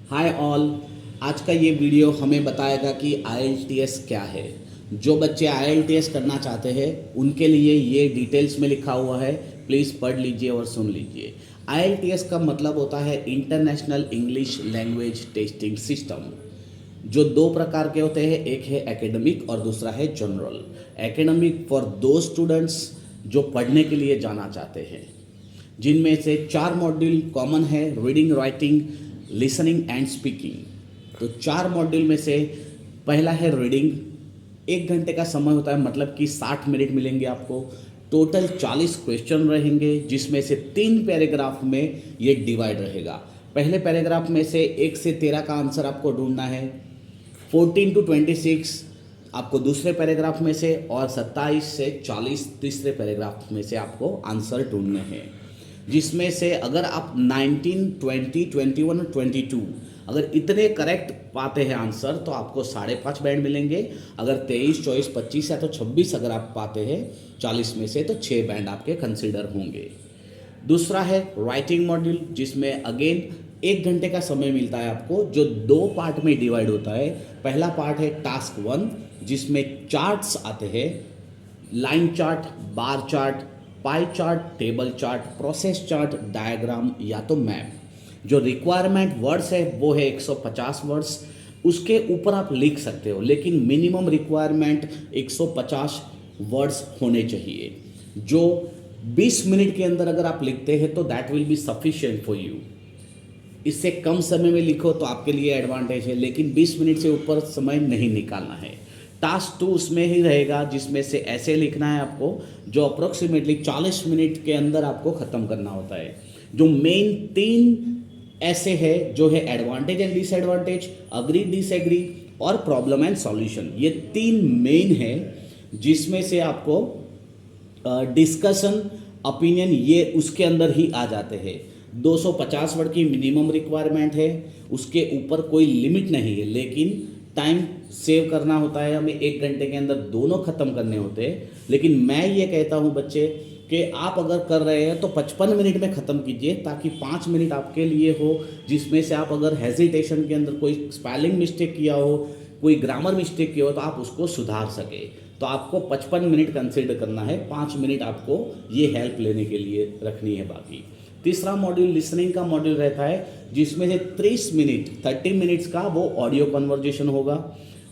Hi all. आज का ये वीडियो हमें बताएगा कि IELTS क्या है। जो बच्चे IELTS करना चाहते हैं उनके लिए ये डिटेल्स में लिखा हुआ है, प्लीज़ पढ़ लीजिए और सुन लीजिए। IELTS का मतलब होता है international English language testing system, जो दो प्रकार के होते हैं, एक है एकेडमिक और दूसरा है जनरल। एकेडमिक फॉर दो स्टूडेंट्स जो पढ़ने के लिए जाना चाहते हैं, जिनमें से 4 मॉड्यूल कॉमन है, reading, writing, listening and speaking. तो 4 मॉड्यूल में से पहला है रीडिंग। 1 घंटे का समय होता है, मतलब कि 60 मिनट मिलेंगे आपको। टोटल 40 क्वेश्चन रहेंगे, जिसमें से 3 पैराग्राफ में ये डिवाइड रहेगा। पहले पैराग्राफ में से 1 से 13 का आंसर आपको ढूंढना है, 14 to 26 आपको दूसरे पैराग्राफ में से, और 27 से 40 तीसरे पैराग्राफ में से आपको आंसर ढूंढने हैं। जिसमें से अगर आप 19, 20, 21 और 22 अगर इतने करेक्ट पाते हैं आंसर तो आपको 5.5 बैंड मिलेंगे। अगर 23, 24, 25 या तो 26 अगर आप पाते हैं 40 में से तो 6 बैंड आपके कंसिडर होंगे। दूसरा है राइटिंग मॉड्यूल, जिसमें अगेन 1 घंटे का समय मिलता है आपको, जो 2 पार्ट में डिवाइड होता है। पहला पार्ट है टास्क 1, जिसमें चार्ट्स आते हैं, line chart, bar chart, pie chart, table chart, process chart, diagram या तो मैप। जो रिक्वायरमेंट वर्ड्स है वो है 150 वर्ड्स। उसके ऊपर आप लिख सकते हो, लेकिन मिनिमम रिक्वायरमेंट 150 वर्ड्स होने चाहिए। जो 20 मिनट के अंदर अगर आप लिखते हैं तो that will be sufficient for you. इससे कम समय में लिखो तो आपके लिए एडवांटेज है, लेकिन 20 मिनट से ऊपर समय नहीं निकालना है। टास्क 2 उसमें ही रहेगा, जिसमें से ऐसे लिखना है आपको, जो अप्रोक्सीमेटली 40 मिनट के अंदर आपको ख़त्म करना होता है। जो मेन 3 ऐसे है, जो है advantage and disadvantage, agree disagree और प्रॉब्लम एंड सॉल्यूशन। ये 3 मेन है, जिसमें से आपको डिस्कशन, ओपिनियन, ये उसके अंदर ही आ जाते हैं। 250 वर्ड की मिनिमम रिक्वायरमेंट है, उसके ऊपर कोई लिमिट नहीं है, लेकिन टाइम सेव करना होता है हमें। 1 घंटे के अंदर दोनों ख़त्म करने होते हैं। लेकिन मैं ये कहता हूँ बच्चे कि आप अगर कर रहे हैं तो 55 मिनट में ख़त्म कीजिए, ताकि 5 मिनट आपके लिए हो, जिसमें से आप अगर हेजिटेशन के अंदर कोई स्पेलिंग मिस्टेक किया हो, कोई ग्रामर मिस्टेक किया हो, तो आप उसको सुधार सके। तो आपको 55 मिनट कंसिडर करना है, 5 मिनट आपको ये हेल्प लेने के लिए रखनी है बाकी। तीसरा मॉड्यूल लिसनिंग का मॉड्यूल रहता है, जिसमें से 30 मिनट्स का वो ऑडियो कन्वर्जेशन होगा,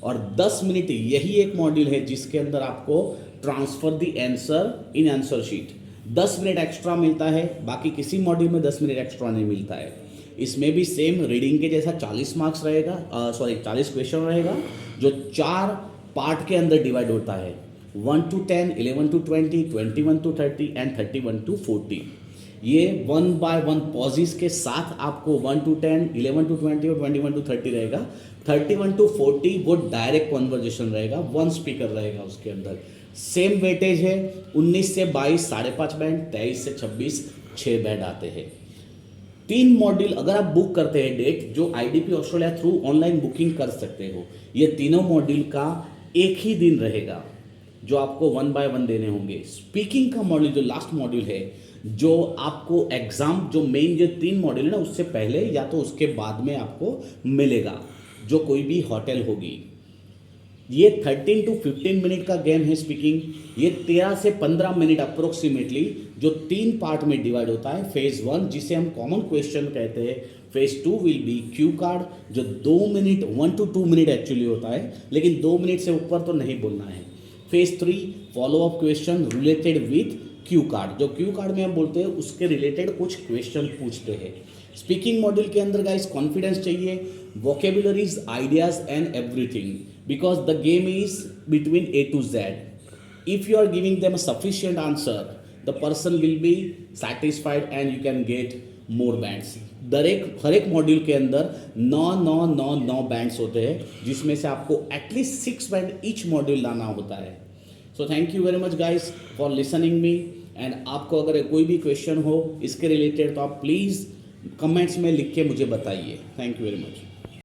और 10 मिनट यही एक मॉड्यूल है जिसके अंदर आपको transfer the answer in answer sheet. 10 minute extra मिलता है, बाकी किसी मॉड्यूल में 10 मिनट एक्स्ट्रा नहीं मिलता है। इसमें भी सेम रीडिंग के जैसा 40 मार्क्स रहेगा, 40 क्वेश्चन रहेगा, जो 4 पार्ट के अंदर डिवाइड होता है, 1 to 10, 11 to 20, 21 to 30 and 31 to 40। ये 1 by 1 पॉजिस के साथ आपको 1 to 10, 11 to 20 और 21 to 30 रहेगा। 31 to 40 वो डायरेक्ट कॉन्वर्जेशन रहेगा, 1 स्पीकर रहेगा उसके अंदर। सेम वेटेज है, 19 से 22 5.5 बैंड, 23 से 26 6 बैंड आते हैं। 3 मॉड्यूल अगर आप बुक करते हैं डेट, जो IDP Australia through online booking कर सकते हो, ये तीनों मॉड्यूल का एक ही दिन रहेगा, जो आपको 1 by 1 देने होंगे। स्पीकिंग का मॉड्यूल जो लास्ट मॉड्यूल है, जो आपको एग्जाम, जो मेन जो 3 मॉड्यूल है ना, उससे पहले या तो उसके बाद में आपको मिलेगा, जो कोई भी होटल होगी। ये 13 to 15 मिनट का गेम है स्पीकिंग। ये 13 से 15 मिनट अप्रोक्सीमेटली, जो 3 पार्ट में डिवाइड होता है। फेज 1 जिसे हम कॉमन क्वेश्चन कहते हैं, phase 2 will be Q card, जो 2 मिनट 1 to 2 मिनट एक्चुअली होता है, लेकिन 2 मिनट से ऊपर तो नहीं बोलना है। Phase 3 follow up question related with Q card, जो क्यू कार्ड में हम बोलते हैं उसके रिलेटेड कुछ क्वेश्चन पूछते हैं। स्पीकिंग मॉड्यूल के अंदर गाइस कॉन्फिडेंस चाहिए, vocabularies, ideas and everything, because the game is between A to Z. If you are giving them a sufficient answer, the person will be satisfied and you can get more bands. हर एक module के अंदर 9 bands होते हैं, जिसमें से आपको at least 6 band each module लाना होता है। So thank you very much guys for listening me. And आपको अगर कोई भी क्वेश्चन हो इसके रिलेटेड, तो आप प्लीज़ कमेंट्स में लिख के मुझे बताइए। Thank you very much.